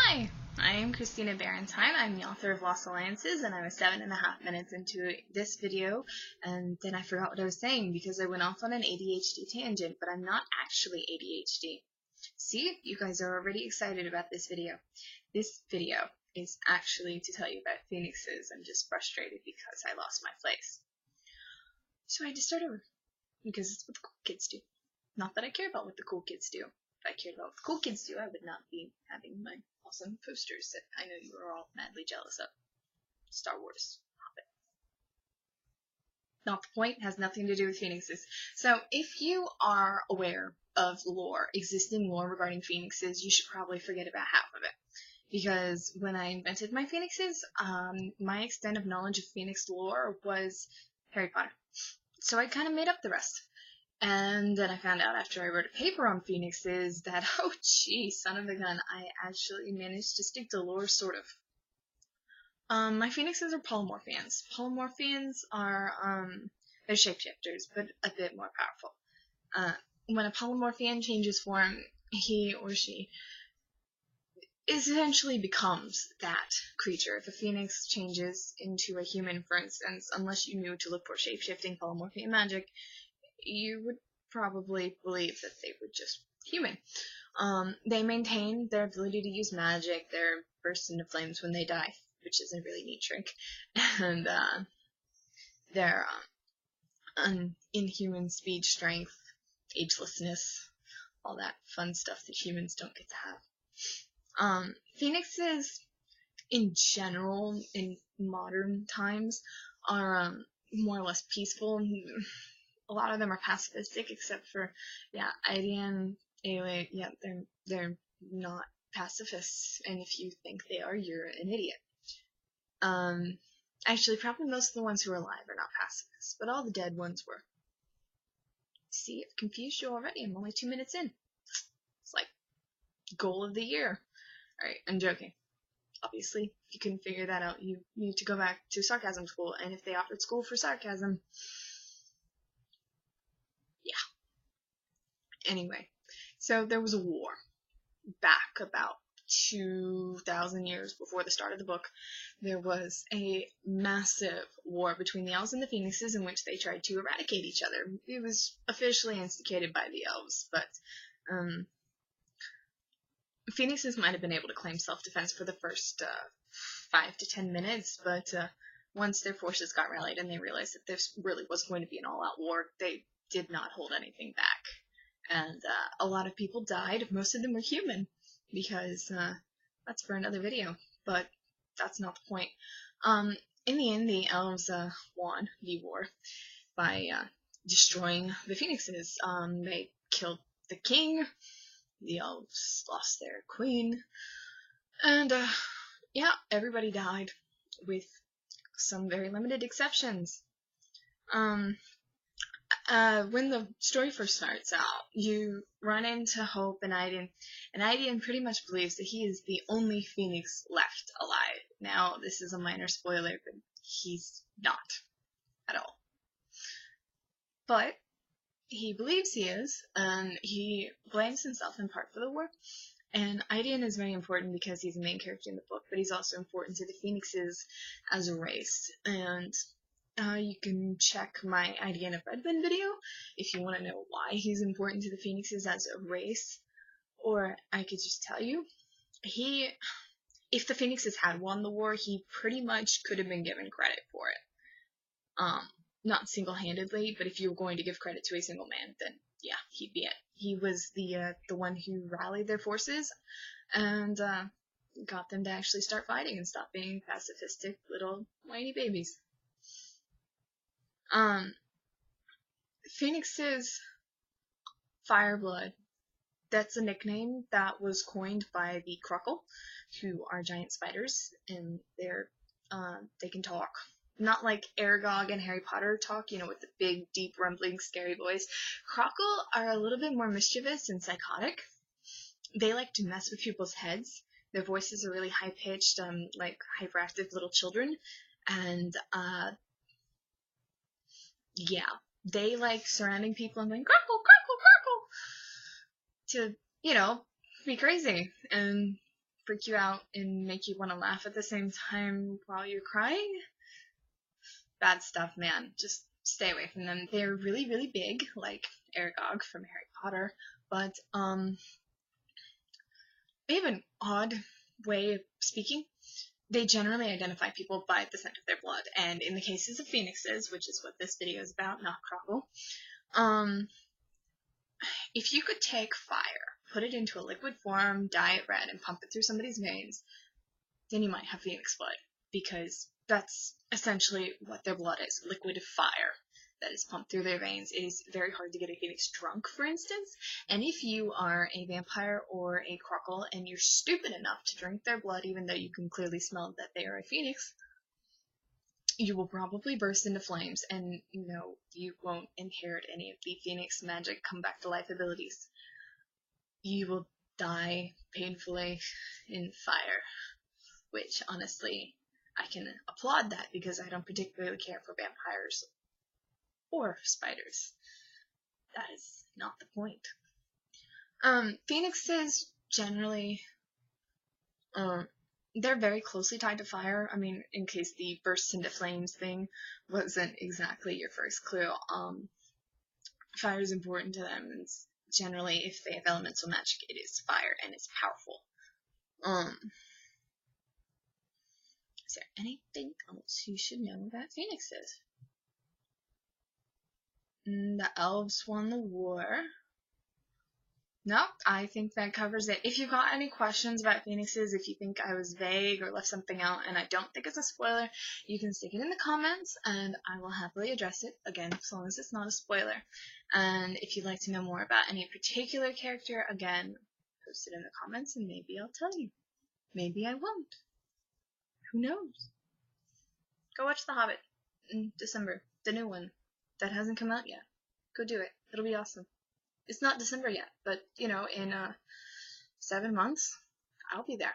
Hi, I am Christina Barentine. I'm the author of Lost Alliances, and I was 7.5 minutes into this video, and then I forgot what I was saying because I went off on an ADHD tangent, but I'm not actually ADHD. See, you guys are already excited about this video. This video is actually to tell you about phoenixes. I'm just frustrated because I lost my place. So I had to start over, because it's what the cool kids do. Not that I care about what the cool kids do. If I cared about what the cool kids do, I would not be having my awesome posters that I know you are all madly jealous of. Star Wars. Not the point, has nothing to do with phoenixes. So if you are aware of lore, existing lore regarding phoenixes, you should probably forget about half of it. Because when I invented my phoenixes, my extent of knowledge of phoenix lore was Harry Potter. So I kind of made up the rest. And then I found out after I wrote a paper on phoenixes that, oh gee, son of a gun, I actually managed to stick to lore, sort of. My phoenixes are polymorphians. Polymorphians are, they're shapeshifters, but a bit more powerful. When a polymorphian changes form, he or she essentially becomes that creature. If a phoenix changes into a human, for instance, unless you knew to look for shapeshifting polymorphian magic, you would probably believe that they were just human. They maintain their ability to use magic, their burst into flames when they die, which is a really neat trick, and their inhuman speed, strength, agelessness, all that fun stuff that humans don't get to have. Phoenixes, in general, in modern times, are more or less peaceful. A lot of them are pacifistic, except for, Idian, Ayla, they're not pacifists, and if you think they are, you're an idiot. Actually, probably most of the ones who are alive are not pacifists, but all the dead ones were. See, I've confused you already, I'm only 2 minutes in. It's like, goal of the year. Alright, I'm joking. Obviously, if you couldn't figure that out, you need to go back to sarcasm school, and if they offered school for sarcasm, anyway, so there was a war back about 2,000 years before the start of the book. There was a massive war between the elves and the phoenixes in which they tried to eradicate each other. It was officially instigated by the elves, but phoenixes might have been able to claim self-defense for the first 5 to 10 minutes, but once their forces got rallied and they realized that this really was going to be an all-out war, they did not hold anything back. And a lot of people died. Most of them were human, because that's for another video, but that's not the point. In the end, the elves won the war by destroying the phoenixes. They killed the king, the elves lost their queen, and everybody died, with some very limited exceptions. When the story first starts out, you run into Hope and Aiden, and Aiden pretty much believes that he is the only phoenix left alive. Now, this is a minor spoiler, but he's not at all. But he believes he is, and he blames himself in part for the war. And Aiden is very important because he's the main character in the book, but he's also important to the phoenixes as a race. And you can check my Idea of Redbin video if you want to know why he's important to the phoenixes as a race. Or I could just tell you, if the phoenixes had won the war, he pretty much could have been given credit for it. Not single-handedly, but if you were going to give credit to a single man, then yeah, he'd be it. He was the one who rallied their forces and got them to actually start fighting and stop being pacifistic little whiny babies. Phoenixes, Fireblood, that's a nickname that was coined by the Cruckle, who are giant spiders, and they can talk. Not like Aragog and Harry Potter talk, with the big, deep, rumbling, scary voice. Cruckle are a little bit more mischievous and psychotic. They like to mess with people's heads. Their voices are really high-pitched, like hyperactive little children, and they like surrounding people and going, crackle, crackle, crackle, to, be crazy. And freak you out and make you want to laugh at the same time while you're crying. Bad stuff, man. Just stay away from them. They're really, really big, like Aragog from Harry Potter, but they have an odd way of speaking. They generally identify people by the scent of their blood, and in the cases of phoenixes, which is what this video is about, not Croggle, if you could take fire, put it into a liquid form, dye it red, and pump it through somebody's veins, then you might have phoenix blood, because that's essentially what their blood is, liquid fire that is pumped through their veins. It is very hard to get a phoenix drunk, for instance, and if you are a vampire or a Croggle and you're stupid enough to drink their blood, even though you can clearly smell that they are a phoenix, you will probably burst into flames, and no, you won't inherit any of the phoenix magic come back to life abilities. You will die painfully in fire, which honestly, I can applaud that because I don't particularly care for vampires or spiders. That is not the point. Phoenixes generally, they're very closely tied to fire. I mean, in case the burst into flames thing wasn't exactly your first clue, fire is important to them. And generally, if they have elemental magic, it is fire, and it's powerful. Is there anything else you should know about phoenixes? The elves won the war. Nope, I think that covers it. If you've got any questions about phoenixes, if you think I was vague or left something out and I don't think it's a spoiler, you can stick it in the comments and I will happily address it, again, as long as it's not a spoiler. And if you'd like to know more about any particular character, again, post it in the comments and maybe I'll tell you. Maybe I won't. Who knows? Go watch The Hobbit in December, the new one. That hasn't come out yet. Go do it. It'll be awesome. It's not December yet, but, you know, in 7 months, I'll be there.